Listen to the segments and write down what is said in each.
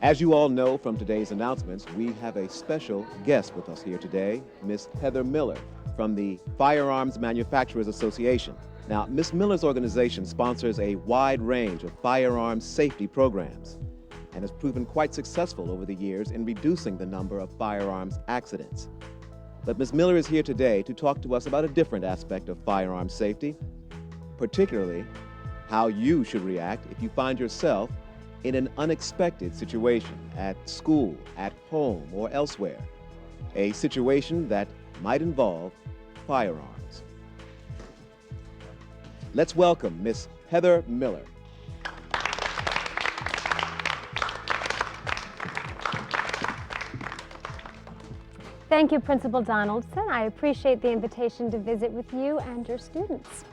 As you all know from today's announcements, we have a special guest with us here today, Miss Heather Miller from the Firearms Manufacturers Association. Now, Miss Miller's organization sponsors a wide range of firearms safety programs and has proven quite successful over the years in reducing the number of firearms accidents. But Ms. Miller is here today to talk to us about a different aspect of firearms safety, particularly how you should react if you find yourself in an unexpected situation at school, at home, or elsewhere, a situation that might involve firearms. Let's welcome Miss Heather Miller. Thank you, Principal Donaldson. I appreciate the invitation to visit with you and your students.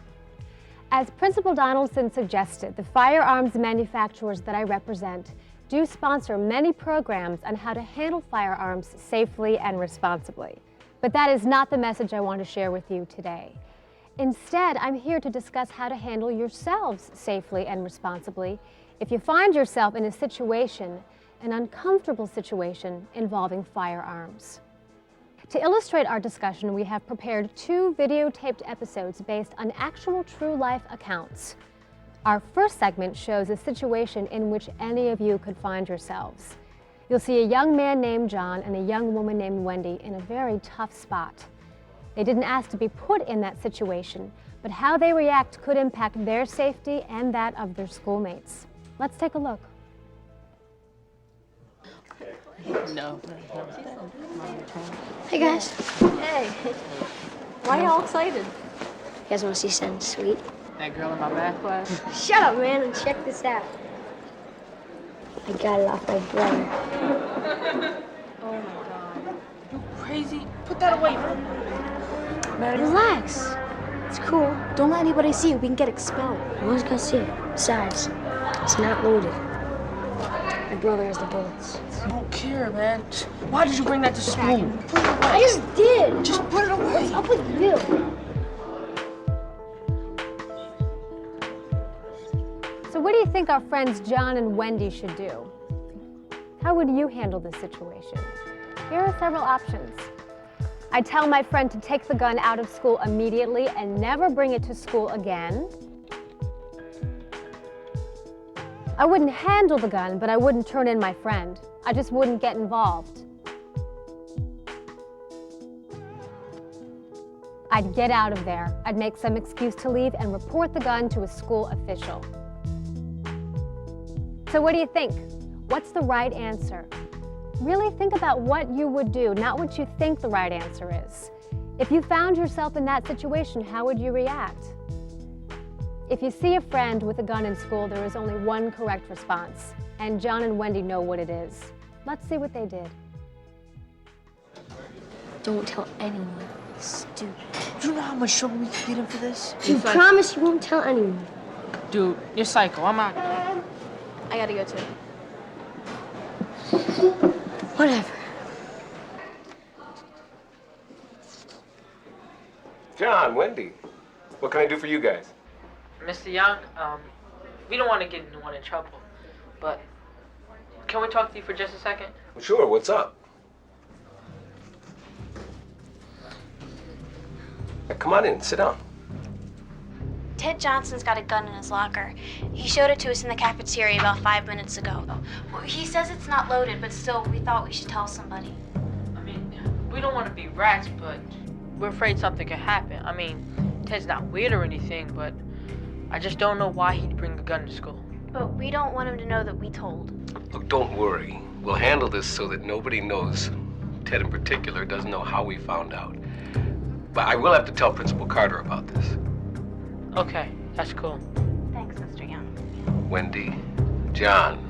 As Principal Donaldson suggested, the firearms manufacturers that I represent do sponsor many programs on how to handle firearms safely and responsibly. But that is not the message I want to share with you today. Instead, I'm here to discuss how to handle yourselves safely and responsibly if you find yourself in a situation, an uncomfortable situation involving firearms. To illustrate our discussion, we have prepared 2 videotaped episodes based on actual true life accounts. Our first segment shows a situation in which any of you could find yourselves. You'll see a young man named John and a young woman named Wendy in a very tough spot. They didn't ask to be put in that situation, but how they react could impact their safety and that of their schoolmates. Let's take a look. No. Hey guys. Hey. Why are you all excited? You guys want to see something sweet? That girl in my math class? Shut up, man, and check this out. I got it off my brother. Oh my god. You crazy? Put that away, man. Relax. It's cool. Don't let anybody see it. We can get expelled. No one's gonna see it. Besides, it's not loaded. My brother has the bullets. I don't care, man. Why did you bring that to school? Put it away. I just did. Just put it away. Up with you. So what do you think our friends John and Wendy should do? How would you handle this situation? Here are several options. I tell my friend to take the gun out of school immediately and never bring it to school again. I wouldn't handle the gun, but I wouldn't turn in my friend. I just wouldn't get involved. I'd get out of there. I'd make some excuse to leave and report the gun to a school official. So what do you think? What's the right answer? Really think about what you would do, not what you think the right answer is. If you found yourself in that situation, how would you react? If you see a friend with a gun in school, there is only one correct response, and John and Wendy know what it is. Let's see what they did. Don't tell anyone. Stupid. Do you know how much trouble we could get in for this? You promise you won't tell anyone. Dude, you're psycho. I'm out. I gotta go too. Whatever. John, Wendy, what can I do for you guys? Mr. Young, we don't want to get anyone in trouble, but can we talk to you for just a second? Well, sure, what's up? Come on in, sit down. Ted Johnson's got a gun in his locker. He showed it to us in the cafeteria about 5 minutes ago. Well, he says it's not loaded, but still, we thought we should tell somebody. I mean, we don't want to be rats, but we're afraid something could happen. I mean, Ted's not weird or anything, but I just don't know why he'd bring a gun to school. But we don't want him to know that we told. Look, don't worry. We'll handle this so that nobody knows. Ted in particular doesn't know how we found out. But I will have to tell Principal Carter about this. Okay, that's cool. Thanks, Mr. Young. Wendy, John,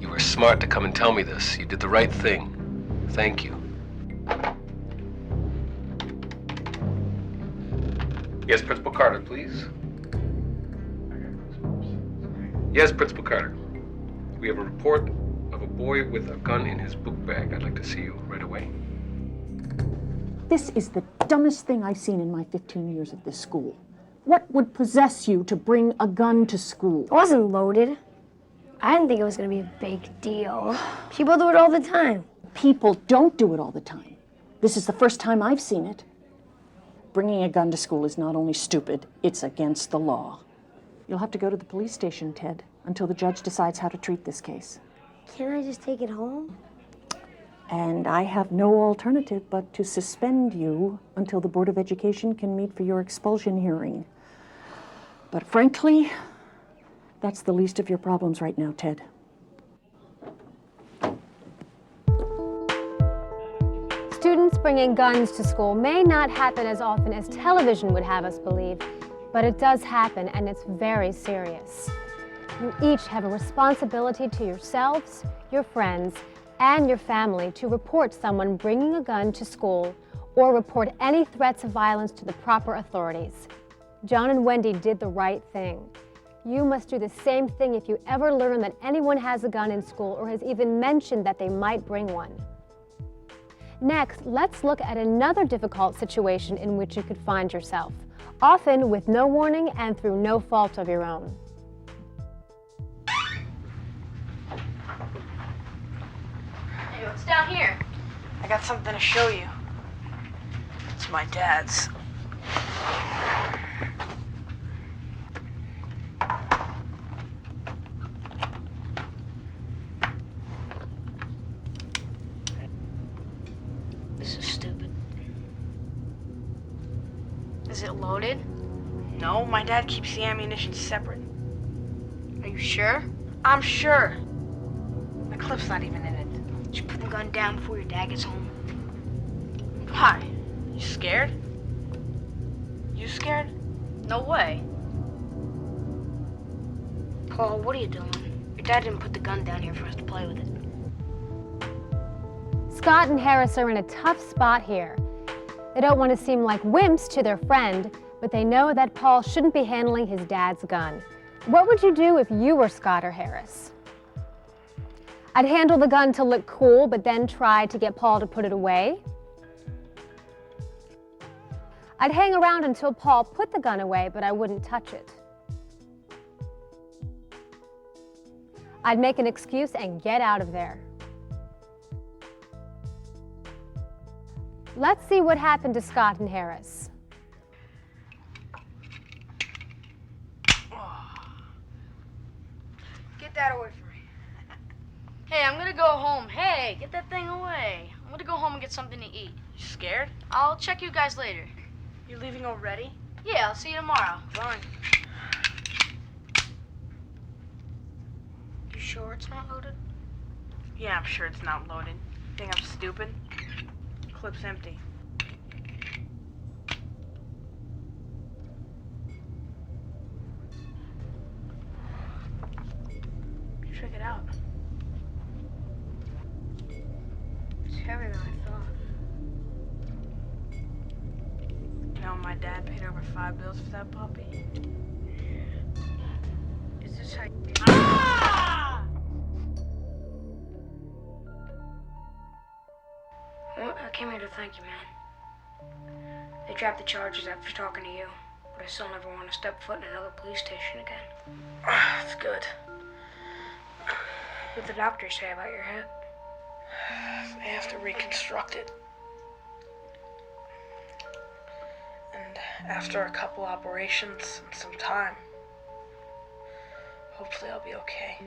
you were smart to come and tell me this. You did the right thing. Thank you. Yes, Principal Carter, please. Yes, Principal Carter. We have a report of a boy with a gun in his book bag. I'd like to see you right away. This is the dumbest thing I've seen in my 15 years at this school. What would possess you to bring a gun to school? It wasn't loaded. I didn't think it was gonna be a big deal. People do it all the time. People don't do it all the time. This is the first time I've seen it. Bringing a gun to school is not only stupid, it's against the law. You'll have to go to the police station, Ted, until the judge decides how to treat this case. Can't I just take it home? And I have no alternative but to suspend you until the Board of Education can meet for your expulsion hearing. But frankly, that's the least of your problems right now, Ted. Students bringing guns to school may not happen as often as television would have us believe, but it does happen, and it's very serious. You each have a responsibility to yourselves, your friends, and your family to report someone bringing a gun to school or report any threats of violence to the proper authorities. John and Wendy did the right thing. You must do the same thing if you ever learn that anyone has a gun in school or has even mentioned that they might bring one. Next, let's look at another difficult situation in which you could find yourself, often with no warning and through no fault of your own. Hey, what's down here? I got something to show you. It's my dad's. This is stupid. Is it loaded? No, my dad keeps the ammunition separate. Are you sure? I'm sure. The clip's not even in it. Did you put the gun down before your dad gets home? Why? You scared? You scared? No way. Paul, what are you doing? Your dad didn't put the gun down here for us to play with it. Scott and Harris are in a tough spot here. They don't want to seem like wimps to their friend, but they know that Paul shouldn't be handling his dad's gun. What would you do if you were Scott or Harris? I'd handle the gun to look cool, but then try to get Paul to put it away. I'd hang around until Paul put the gun away, but I wouldn't touch it. I'd make an excuse and get out of there. Let's see what happened to Scott and Harris. Get that away from me. Hey, I'm gonna go home. Hey, get that thing away. I'm gonna go home and get something to eat. You scared? I'll check you guys later. You leaving already? Yeah, I'll see you tomorrow. Fine. You sure it's not loaded? Yeah, I'm sure it's not loaded. Think I'm stupid? Clip's empty. Check it out. It's heavier than I thought. You know, my dad paid over $5 bills for that puppy. Is this how you... Ah! Well, I came here to thank you, man. They dropped the charges after talking to you, but I still never want to step foot in another police station again. That's good. What did the doctor say about your hip? They have to reconstruct it. And after a couple operations and some time, hopefully I'll be okay.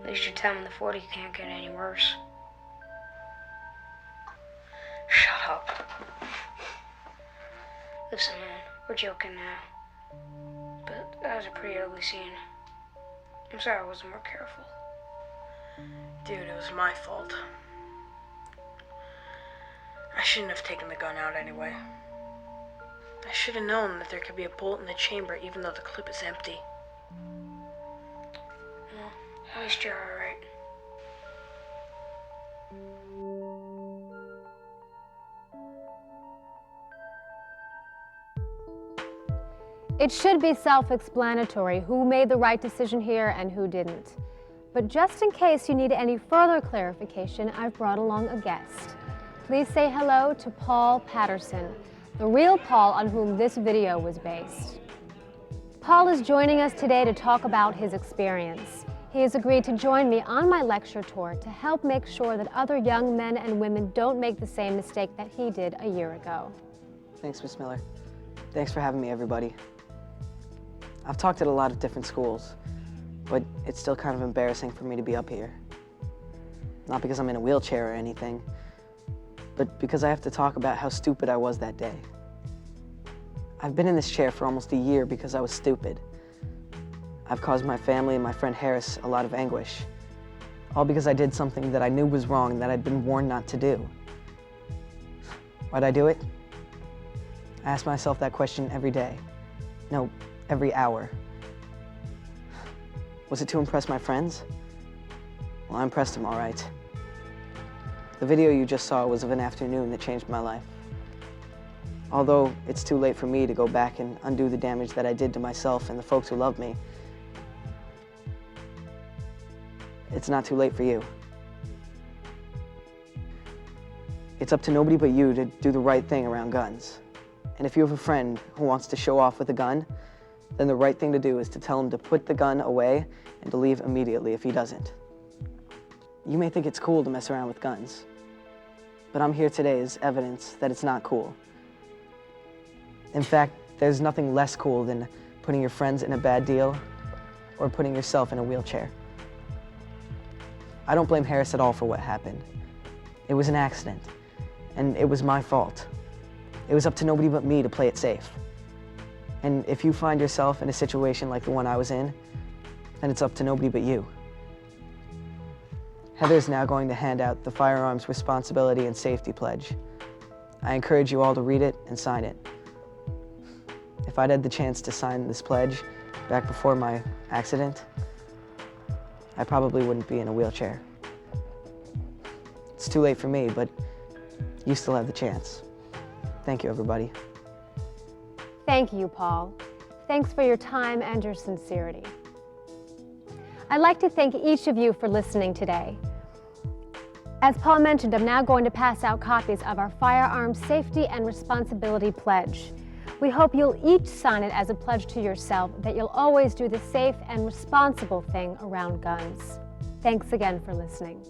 At least you're telling the 40 can't get any worse. Shut up. Listen, man, we're joking now. But that was a pretty ugly scene. I'm sorry I wasn't more careful. Dude, it was my fault. I shouldn't have taken the gun out anyway. I should have known that there could be a bullet in the chamber even though the clip is empty. Well, at least you're alright. It should be self-explanatory who made the right decision here and who didn't. But just in case you need any further clarification, I've brought along a guest. Please say hello to Paul Patterson, the real Paul on whom this video was based. Paul is joining us today to talk about his experience. He has agreed to join me on my lecture tour to help make sure that other young men and women don't make the same mistake that he did a year ago. Thanks, Miss Miller. Thanks for having me, everybody. I've talked at a lot of different schools, but it's still kind of embarrassing for me to be up here. Not because I'm in a wheelchair or anything, but because I have to talk about how stupid I was that day. I've been in this chair for almost a year because I was stupid. I've caused my family and my friend Harris a lot of anguish, all because I did something that I knew was wrong and that I'd been warned not to do. Why'd I do it? I ask myself that question every day. No, every hour. Was it to impress my friends? Well, I impressed them all right. The video you just saw was of an afternoon that changed my life. Although it's too late for me to go back and undo the damage that I did to myself and the folks who love me, it's not too late for you. It's up to nobody but you to do the right thing around guns. And if you have a friend who wants to show off with a gun, then the right thing to do is to tell him to put the gun away and to leave immediately if he doesn't. You may think it's cool to mess around with guns, but I'm here today as evidence that it's not cool. In fact, there's nothing less cool than putting your friends in a bad deal or putting yourself in a wheelchair. I don't blame Harris at all for what happened. It was an accident, and it was my fault. It was up to nobody but me to play it safe. And if you find yourself in a situation like the one I was in, then it's up to nobody but you. Heather's now going to hand out the Firearms Responsibility and Safety Pledge. I encourage you all to read it and sign it. If I'd had the chance to sign this pledge back before my accident, I probably wouldn't be in a wheelchair. It's too late for me, but you still have the chance. Thank you, everybody. Thank you, Paul. Thanks for your time and your sincerity. I'd like to thank each of you for listening today. As Paul mentioned, I'm now going to pass out copies of our Firearms Safety and Responsibility Pledge. We hope you'll each sign it as a pledge to yourself that you'll always do the safe and responsible thing around guns. Thanks again for listening.